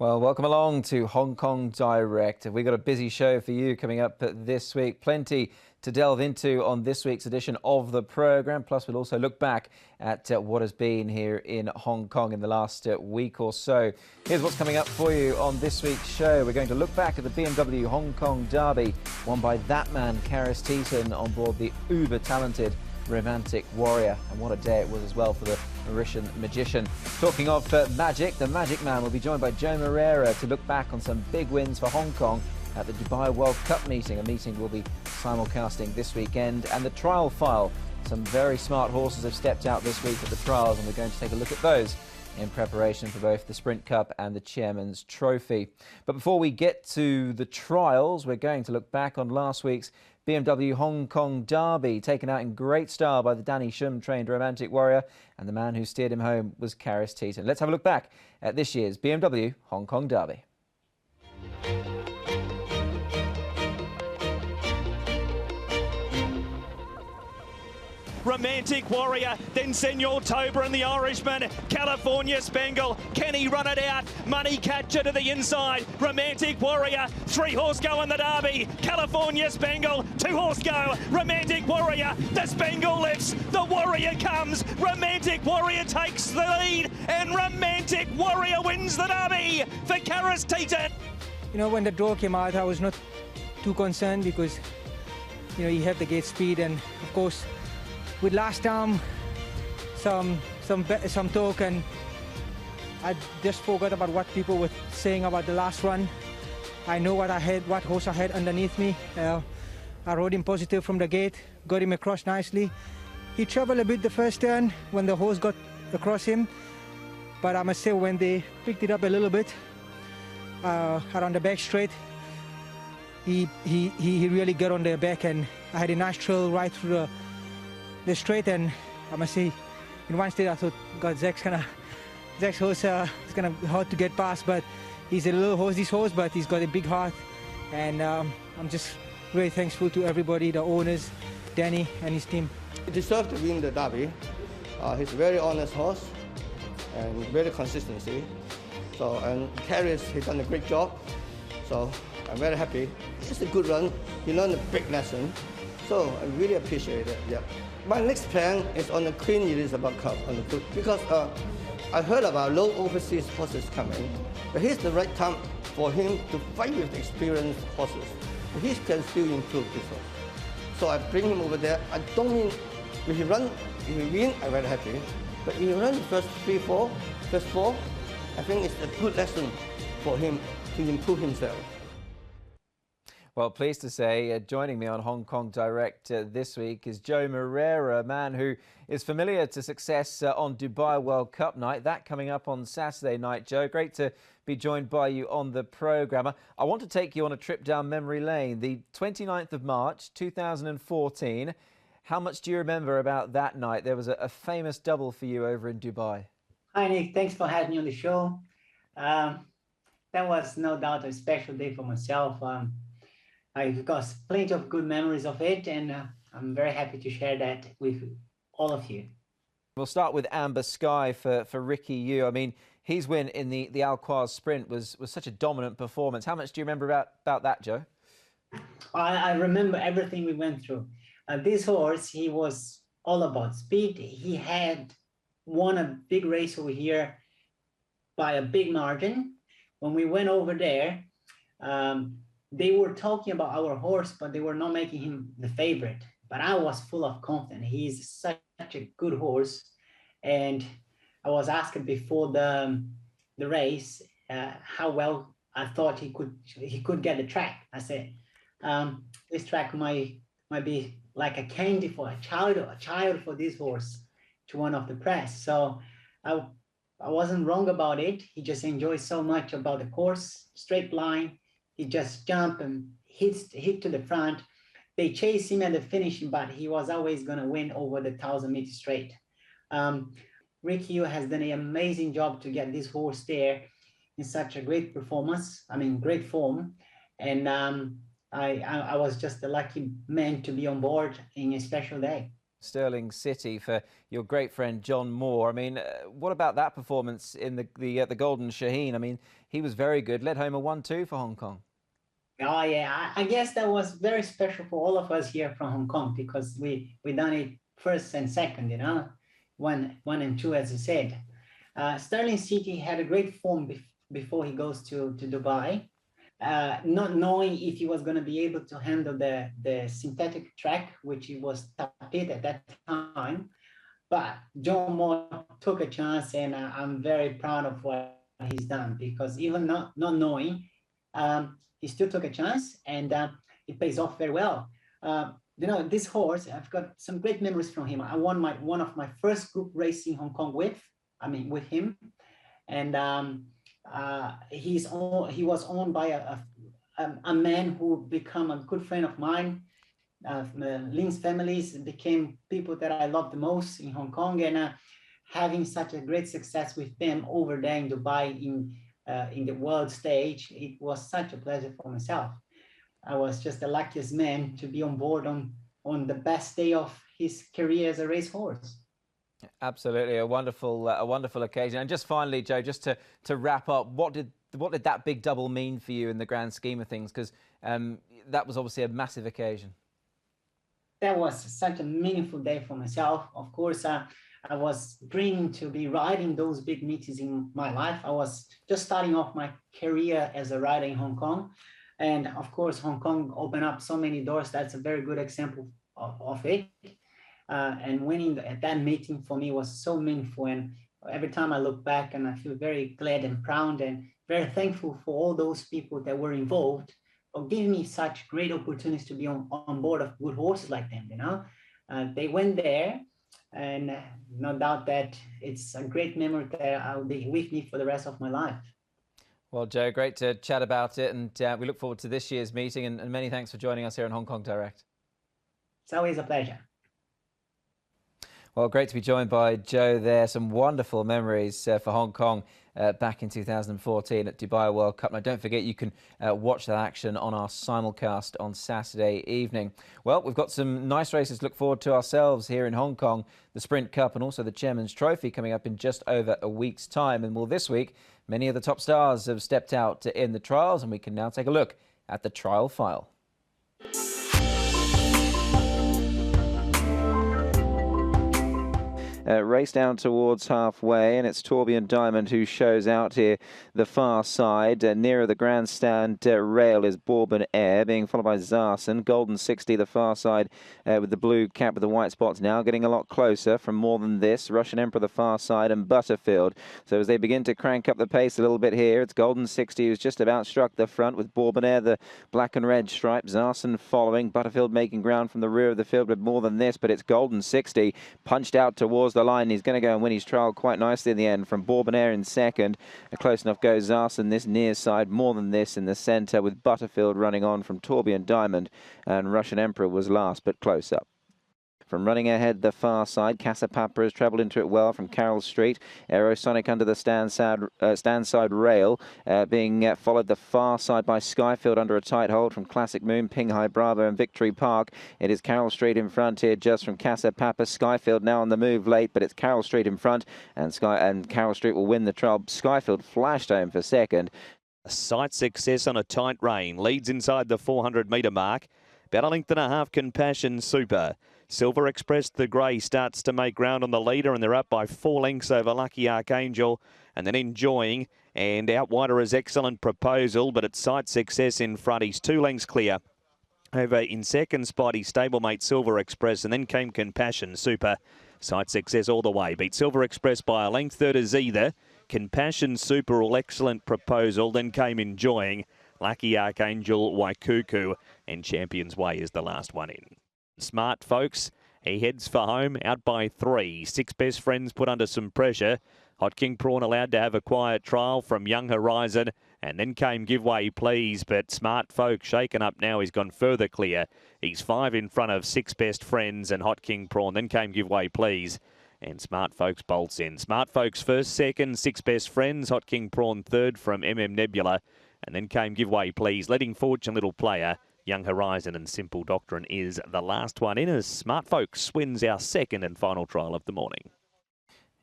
Well, welcome along to Hong Kong Direct. We've got a busy show for you coming up this week. Plenty to delve into on this week's edition of the programme. Plus, we'll also look back at what has been here in Hong Kong in the last week or so. Here's what's coming up for you on this week's show. We're going to look back at the BMW Hong Kong Derby, won by that man, Karis Teeton, on board the uber-talented Romantic Warrior. And what a day it was as well for the Mauritian magician. Talking of magic, the Magic Man will be joined by Joao Moreira to look back on some big wins for Hong Kong at the Dubai World Cup meeting, a meeting we'll be simulcasting this weekend. And the trial file. Some very smart horses have stepped out this week at the trials, and we're going to take a look at those in preparation for both the Sprint Cup and the Chairman's Trophy. But before we get to the trials, we're going to look back on last week's BMW Hong Kong Derby, taken out in great style by the Danny Shum-trained Romantic Warrior, and the man who steered him home was Karis Teeton. Let's have a look back at this year's BMW Hong Kong Derby. Romantic Warrior, then Senor Toba and the Irishman, California Spangle, can he run it out? Money Catcher to the inside, Romantic Warrior, 3 horse go in the Derby, California Spangle, 2 horse go, Romantic Warrior, the Spangle lifts, the Warrior comes, Romantic Warrior takes the lead, and Romantic Warrior wins the Derby for Karis Teeton. You know, when the draw came out, I was not too concerned because, you know, you have the gate speed, and of course, with last time, some talk, and I just forgot about what people were saying about the last run. I know what I had, what horse I had underneath me. I rode him positive from the gate, got him across nicely. He traveled a bit the first turn when the horse got across him, but I must say when they picked it up a little bit around the back straight, he really got on their back, and I had a nice trail right through the straight, and I must say, in one stage I thought, God, Zach's horse is gonna be hard to get past, but he's a little horse, this horse, but he's got a big heart, and I'm just really thankful to everybody, the owners, Danny and his team. He deserved to win the Derby. He's a very honest horse and very consistency. So, and Karis, he's done a great job. So I'm very happy. It's a good run. He learned a big lesson. So I really appreciate it. Yeah. My next plan is on the Queen Elizabeth Cup on the foot, because I heard about low overseas horses coming. But here's the right time for him to fight with experienced horses. He can still improve this horse. So I bring him over there. I don't mean if he win, I'm very happy. But if he run the first 4, I think it's a good lesson for him to improve himself. Well, pleased to say, joining me on Hong Kong Direct this week is Joao Moreira, a man who is familiar to success on Dubai World Cup night. That coming up on Saturday night, Joe. Great to be joined by you on the programme. I want to take you on a trip down memory lane. The 29th of March, 2014. How much do you remember about that night? There was a famous double for you over in Dubai. Hi, Nick. Thanks for having me on the show. That was no doubt a special day for myself. I've got plenty of good memories of it, and I'm very happy to share that with all of you. We'll start with Amber Sky for Ricky Yu. I mean, his win in the Alquaz Sprint was such a dominant performance. How much do you remember about that, Joe? I remember everything we went through. This horse, he was all about speed. He had won a big race over here by a big margin. When we went over there, they were talking about our horse, but they were not making him the favorite. But I was full of confidence. He's such a good horse. And I was asked before the race how well I thought he could get the track. I said, this track might be like a candy for a child for this horse, to one of the press. So I wasn't wrong about it. He just enjoyed so much about the course, straight line. He just jumped and hit to the front. They chased him at the finishing, but he was always going to win over the 1,000-meter straight. Ricky Yu has done an amazing job to get this horse there in such a great performance. I mean, great form. And I was just a lucky man to be on board in a special day. Stirling City for your great friend John Moore. I mean, what about that performance in the Golden Shaheen? I mean, he was very good. Led home a 1-2 for Hong Kong. Oh yeah, I guess that was very special for all of us here from Hong Kong, because we done it first and second, you know, one and two, as you said. Stirling City had a great form before he goes to Dubai. Not knowing if he was going to be able to handle the synthetic track, which he was tapete at that time. But John Moore took a chance, and I'm very proud of what he's done, because even not knowing, he still took a chance, and it pays off very well. You know, this horse, I've got some great memories from him. I won one of my first group race in Hong Kong with him, and he was owned by a man who became a good friend of mine. Lin's families became people that I love the most in Hong Kong, and having such a great success with them over there in Dubai in the world stage, it was such a pleasure for myself. I was just the luckiest man to be on board on the best day of his career as a racehorse. Absolutely, a wonderful occasion. And just finally, Joe, just to wrap up, what did that big double mean for you in the grand scheme of things? Because that was obviously a massive occasion. That was such a meaningful day for myself. Of course, I was dreaming to be riding those big meetings in my life. I was just starting off my career as a rider in Hong Kong. And of course, Hong Kong opened up so many doors. That's a very good example of it. And winning at that meeting for me was so meaningful. And every time I look back, and I feel very glad and proud and very thankful for all those people that were involved for giving me such great opportunities to be on board of good horses like them, you know. They went there, and no doubt that it's a great memory that I'll be with me for the rest of my life. Well, Joe, great to chat about it, and we look forward to this year's meeting, and many thanks for joining us here on Hong Kong Direct. It's always a pleasure. Well, great to be joined by Joe there. Some wonderful memories for Hong Kong back in 2014 at Dubai World Cup. Now, don't forget you can watch that action on our simulcast on Saturday evening. Well, we've got some nice races to look forward to ourselves here in Hong Kong. The Sprint Cup and also the Chairman's Trophy coming up in just over a week's time. And well, this week, many of the top stars have stepped out in the trials, and we can now take a look at the trial file. Race down towards halfway, and it's Tourbillon Diamond who shows out here the far side. Nearer the grandstand rail is Bourbon Air, being followed by Zarsen. Golden 60 the far side with the blue cap with the white spots now, getting a lot closer from More Than This. Russian Emperor the far side, and Butterfield. So as they begin to crank up the pace a little bit here, it's Golden 60 who's just about struck the front, with Bourbon Air the black and red stripe. Zarsen following, Butterfield making ground from the rear of the field with More Than This, but it's Golden 60 punched out towards the line. He's going to go and win his trial quite nicely in the end from Bourbon Air in second. Close enough goes Zarsen this near side. More Than This in the centre, with Butterfield running on from Tourbillon Diamond, and Russian Emperor was last but close up. From running ahead the far side, Casa Papa has travelled into it well from Carroll Street. Aerosonic under the stand side rail, being followed the far side by Skyfield under a tight hold from Classic Moon, Pinghai Bravo and Victory Park. It is Carroll Street in front here just from Casa Papa. Skyfield now on the move late, but it's Carroll Street in front, and Carroll Street will win the trial. Skyfield flashed home for second. Sight Success on a tight rein, leads inside the 400-metre mark. About a length and a half, Compassion Super. Silver Express, the grey, starts to make ground on the leader, and they're up by 4 lengths over Lucky Archangel. And then Enjoying, and out wider is Excellent Proposal, but it's Sight Success in front. He's 2 lengths clear. Over in second spot, his stablemate Silver Express, and then came Compassion Super. Sight Success all the way. Beat Silver Express by a length. Third is Either. Compassion Super, all Excellent Proposal. Then came Enjoying. Lucky Archangel, Waikuku, and Champion's Way is the last one in. Smart Folks, he heads for home, out by 3. 6 Best Friends put under some pressure. Hot King Prawn allowed to have a quiet trial from Young Horizon, and then came Give Way Please, but Smart Folks shaken up now. He's gone further clear. He's 5 in front of 6 Best Friends and Hot King Prawn. Then came Give Way Please, and Smart Folks bolts in. Smart Folks first, second, 6 Best Friends, Hot King Prawn third from MM Nebula, and then came Give Way Please, letting Fortune Little Player Young Horizon and Simple Doctrine is the last one in as Smart Folks wins our second and final trial of the morning.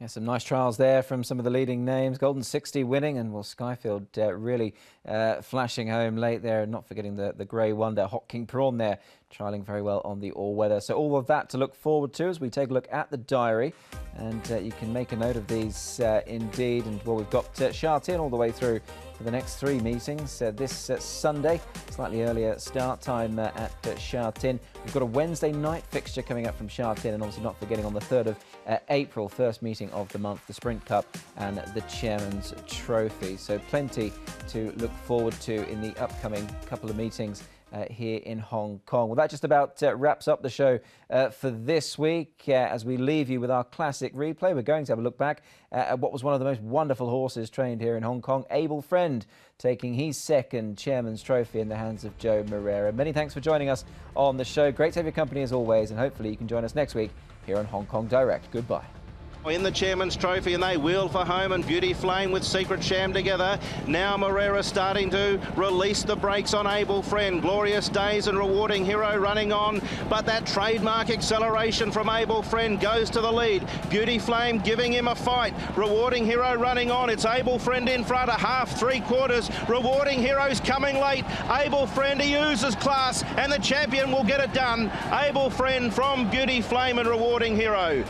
Yeah, some nice trials there from some of the leading names. Golden 60 winning, and well, Skyfield really flashing home late there. Not forgetting the Grey Wonder, Hot King Prawn there, trialling very well on the all-weather. So all of that to look forward to as we take a look at the diary. And you can make a note of these indeed. And well, we've got Sha Tin all the way through for the next 3 meetings. This Sunday, slightly earlier start time at Sha Tin. We've got a Wednesday night fixture coming up from Sha Tin, and obviously not forgetting on the 3rd of April, first meeting of the month, the Sprint Cup and the Chairman's Trophy. So plenty to look forward to in the upcoming couple of meetings here in Hong Kong. Well, that just about wraps up the show for this week. As we leave you with our classic replay, we're going to have a look back at what was one of the most wonderful horses trained here in Hong Kong, Able Friend, taking his second Chairman's Trophy in the hands of Joao Moreira. Many thanks for joining us on the show. Great to have your company as always, and hopefully you can join us next week here on Hong Kong Direct. Goodbye. In the Chairman's Trophy, and they wheel for home, and Beauty Flame with Secret Sham together. Now Moreira starting to release the brakes on Able Friend. Glorious Days and Rewarding Hero running on, but that trademark acceleration from Able Friend goes to the lead. Beauty Flame giving him a fight. Rewarding Hero running on. It's Able Friend in front, a half, 3/4. Rewarding Hero's coming late. Able Friend, he oozes class, and the champion will get it done. Able Friend from Beauty Flame and Rewarding Hero.